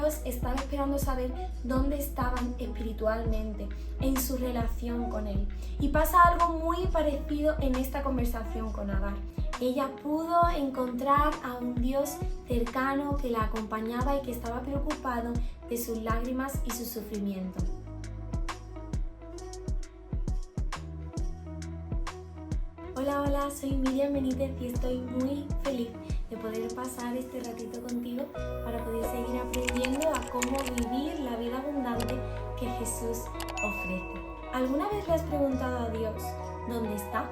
Dios estaba esperando saber dónde estaban espiritualmente, en su relación con Él. Y pasa algo muy parecido en esta conversación con Agar. Ella pudo encontrar a un Dios cercano que la acompañaba y que estaba preocupado de sus lágrimas y su sufrimiento. Hola, soy Miriam Benítez y estoy muy feliz de poder pasar este ratito contigo para poder seguir aprendiendo a cómo vivir la vida abundante que Jesús ofrece. ¿Alguna vez le has preguntado a Dios dónde está?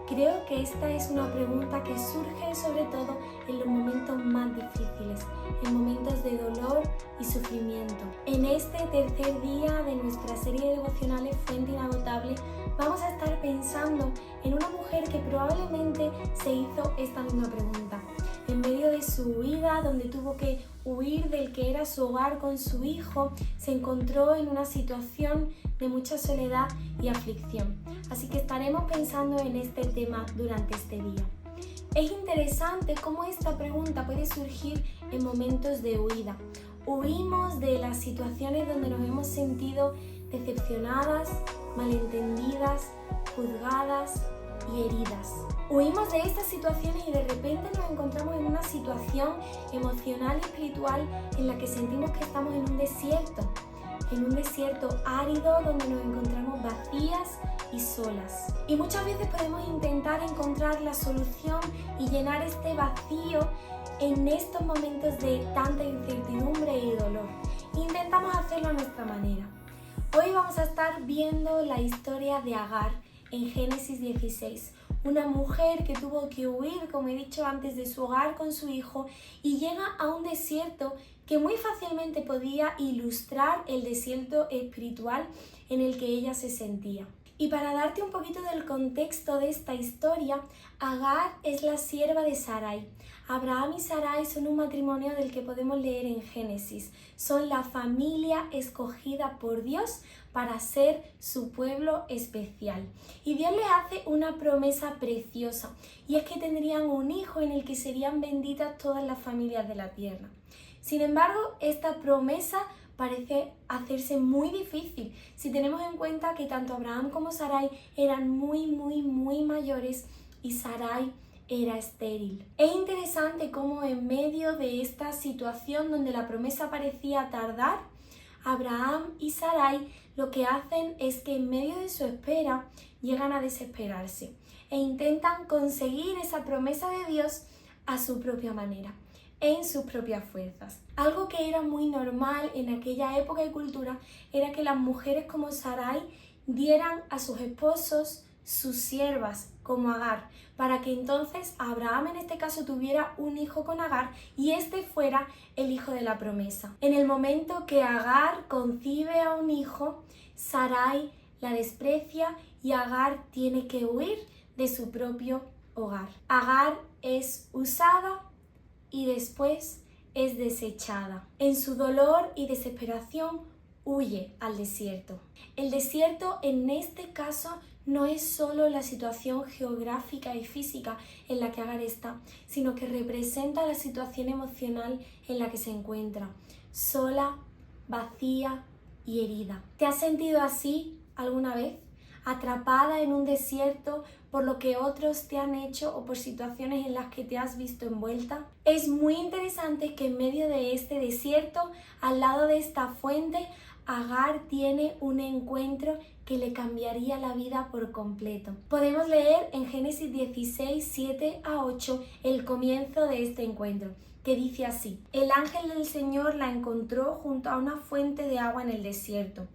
Creo que esta es una pregunta que surge sobre todo en los momentos más difíciles, en momentos de dolor y sufrimiento. En este tercer día de nuestra serie de devocionales Fuente Inagotable, vamos a estar pensando en una mujer que probablemente se hizo esta misma pregunta. En medio de su huida, donde tuvo que huir del que era su hogar con su hijo, se encontró en una situación de mucha soledad y aflicción. Así que estaremos pensando en este tema durante este día. Es interesante cómo esta pregunta puede surgir en momentos de huida. Huimos de las situaciones donde nos hemos sentido decepcionadas, malentendidas, juzgadas y heridas. Huimos de estas situaciones y de repente nos encontramos en una situación emocional y espiritual en la que sentimos que estamos en un desierto árido donde nos encontramos vacías y solas. Y muchas veces podemos intentar encontrar la solución y llenar este vacío en estos momentos de tanta incertidumbre y dolor. Intentamos hacerlo a nuestra manera. Hoy vamos a estar viendo la historia de Agar en Génesis 16. Una mujer que tuvo que huir, como he dicho antes, de su hogar con su hijo y llega a un desierto que muy fácilmente podía ilustrar el desierto espiritual en el que ella se sentía. Y para darte un poquito del contexto de esta historia, Agar es la sierva de Sarai. Abraham y Sarai son un matrimonio del que podemos leer en Génesis. Son la familia escogida por Dios para ser su pueblo especial. Y Dios les hace una promesa preciosa, y es que tendrían un hijo en el que serían benditas todas las familias de la tierra. Sin embargo, esta promesa parece hacerse muy difícil si tenemos en cuenta que tanto Abraham como Sarai eran muy mayores y Sarai era estéril. Es interesante cómo en medio de esta situación donde la promesa parecía tardar, Abraham y Sarai lo que hacen es que en medio de su espera llegan a desesperarse e intentan conseguir esa promesa de Dios a su propia manera, en sus propias fuerzas. Algo que era muy normal en aquella época y cultura era que las mujeres como Sarai dieran a sus esposos sus siervas como Agar, para que entonces Abraham en este caso tuviera un hijo con Agar y este fuera el hijo de la promesa. En el momento que Agar concibe a un hijo, Sarai la desprecia y Agar tiene que huir de su propio hogar. Agar es usada y después es desechada. En su dolor y desesperación huye al desierto. El desierto en este caso no es solo la situación geográfica y física en la que Agar está, sino que representa la situación emocional en la que se encuentra, sola, vacía y herida. ¿Te has sentido así alguna vez? Atrapada en un desierto por lo que otros te han hecho o por situaciones en las que te has visto envuelta. Es muy interesante que en medio de este desierto, al lado de esta fuente, Agar tiene un encuentro que le cambiaría la vida por completo. Podemos leer en Génesis 16, 7 a 8 el comienzo de este encuentro, que dice así: El ángel del Señor la encontró junto a una fuente de agua en el desierto,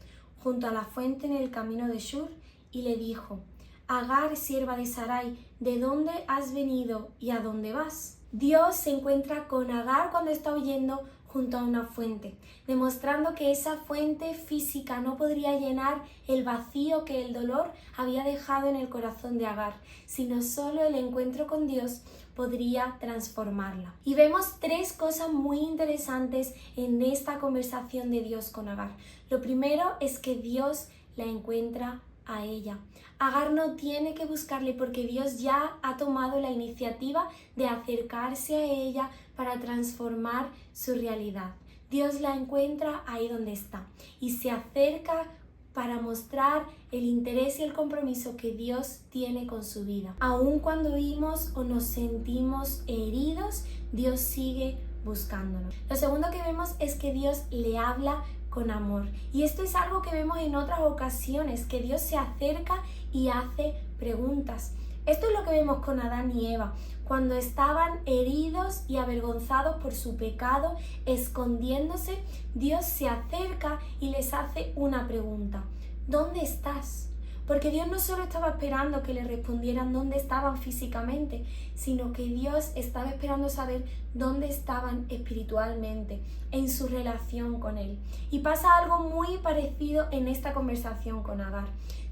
junto a la fuente en el camino de Shur, y le dijo: Agar, sierva de Sarai, ¿de dónde has venido y a dónde vas? Dios se encuentra con Agar cuando está huyendo junto a una fuente, demostrando que esa fuente física no podría llenar el vacío que el dolor había dejado en el corazón de Agar, sino solo el encuentro con Dios podría transformarla. Y vemos tres cosas muy interesantes en esta conversación de Dios con Agar. Lo primero es que Dios la encuentra a ella. Agar no tiene que buscarle porque Dios ya ha tomado la iniciativa de acercarse a ella para transformar su realidad. Dios la encuentra ahí donde está y se acerca para mostrar el interés y el compromiso que Dios tiene con su vida. Aun cuando huimos o nos sentimos heridos, Dios sigue buscándonos. Lo segundo que vemos es que Dios le habla con amor. Y esto es algo que vemos en otras ocasiones, que Dios se acerca y hace preguntas. Esto es lo que vemos con Adán y Eva, cuando estaban heridos y avergonzados por su pecado, escondiéndose. Dios se acerca y les hace una pregunta: ¿dónde estás? Porque Dios no solo estaba esperando que le respondieran dónde estaban físicamente, sino que Dios estaba esperando saber dónde estaban espiritualmente, en su relación con Él. Y pasa algo muy parecido en esta conversación con Agar.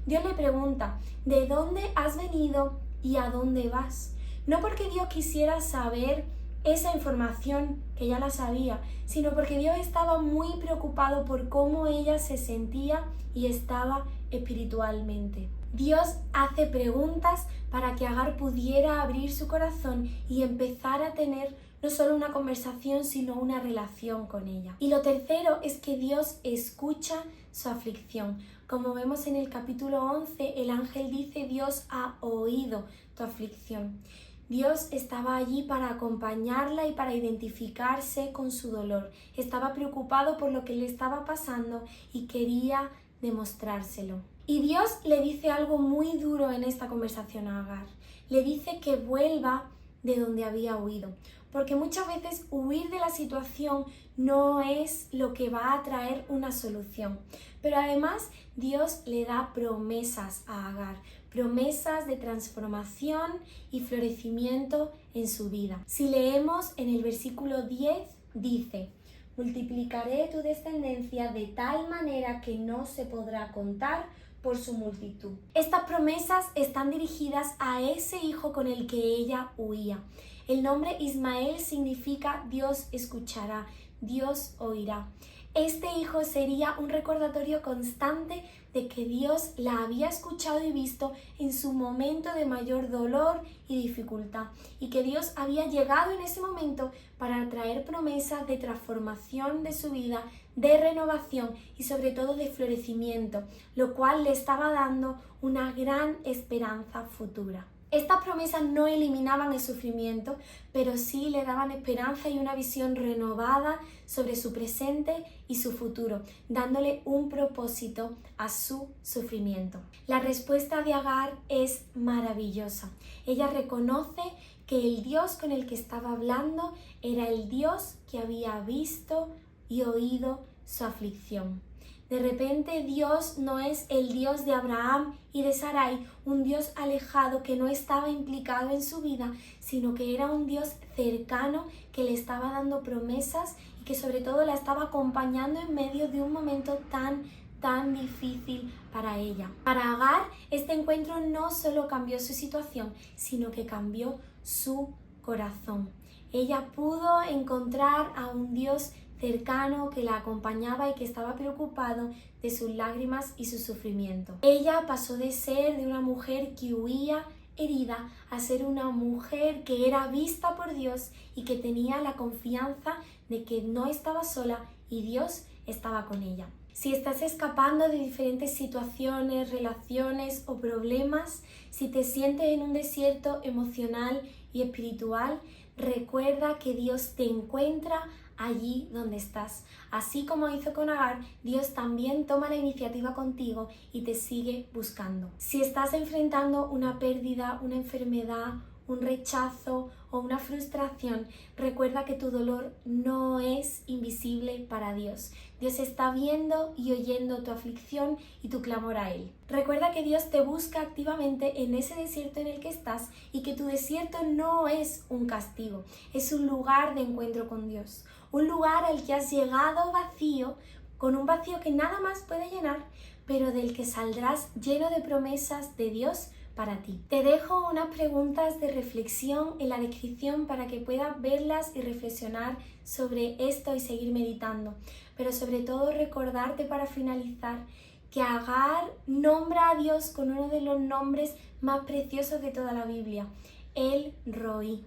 Dios le pregunta: ¿de dónde has venido y a dónde vas? No porque Dios quisiera saber esa información, que ya la sabía, sino porque Dios estaba muy preocupado por cómo ella se sentía y estaba espiritualmente. Dios hace preguntas para que Agar pudiera abrir su corazón y empezar a tener no solo una conversación, sino una relación con ella. Y lo tercero es que Dios escucha su aflicción. Como vemos en el capítulo 11, el ángel dice: Dios ha oído tu aflicción. Dios estaba allí para acompañarla y para identificarse con su dolor. Estaba preocupado por lo que le estaba pasando y quería demostrárselo. Y Dios le dice algo muy duro en esta conversación a Agar. Le dice que vuelva de donde había huido. Porque muchas veces huir de la situación no es lo que va a traer una solución. Pero además Dios le da promesas a Agar, promesas de transformación y florecimiento en su vida. Si leemos en el versículo 10, dice: multiplicaré tu descendencia de tal manera que no se podrá contar por su multitud. Estas promesas están dirigidas a ese hijo con el que ella huía. El nombre Ismael significa Dios escuchará, Dios oirá. Este hijo sería un recordatorio constante de que Dios la había escuchado y visto en su momento de mayor dolor y dificultad, y que Dios había llegado en ese momento para traer promesas de transformación de su vida, de renovación y sobre todo de florecimiento, lo cual le estaba dando una gran esperanza futura. Estas promesas no eliminaban el sufrimiento, pero sí le daban esperanza y una visión renovada sobre su presente y su futuro, dándole un propósito a su sufrimiento. La respuesta de Agar es maravillosa. Ella reconoce que el Dios con el que estaba hablando era el Dios que había visto y oído su aflicción. De repente Dios no es el Dios de Abraham y de Sarai, un Dios alejado que no estaba implicado en su vida, sino que era un Dios cercano que le estaba dando promesas y que sobre todo la estaba acompañando en medio de un momento tan difícil para ella. Para Agar, este encuentro no solo cambió su situación, sino que cambió su corazón. Ella pudo encontrar a un Dios cercano que la acompañaba y que estaba preocupado de sus lágrimas y su sufrimiento. Ella pasó de ser de una mujer que huía herida a ser una mujer que era vista por Dios y que tenía la confianza de que no estaba sola y Dios estaba con ella. Si estás escapando de diferentes situaciones, relaciones o problemas, si te sientes en un desierto emocional y espiritual, recuerda que Dios te encuentra allí donde estás. Así como hizo con Agar, Dios también toma la iniciativa contigo y te sigue buscando. Si estás enfrentando una pérdida, una enfermedad, un rechazo o una frustración, recuerda que tu dolor no es invisible para Dios. Dios está viendo y oyendo tu aflicción y tu clamor a Él. Recuerda que Dios te busca activamente en ese desierto en el que estás y que tu desierto no es un castigo, es un lugar de encuentro con Dios. Un lugar al que has llegado vacío, con un vacío que nada más puede llenar, pero del que saldrás lleno de promesas de Dios para ti. Te dejo unas preguntas de reflexión en la descripción para que puedas verlas y reflexionar sobre esto y seguir meditando. Pero sobre todo recordarte para finalizar que Agar nombra a Dios con uno de los nombres más preciosos de toda la Biblia, El Roí.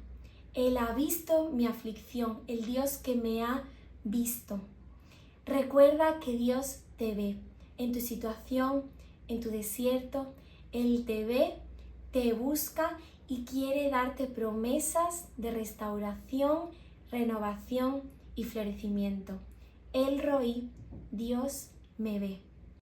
Él ha visto mi aflicción, el Dios que me ha visto. Recuerda que Dios te ve en tu situación, en tu desierto. Él te ve, te busca y quiere darte promesas de restauración, renovación y florecimiento. El Roí, Dios me ve.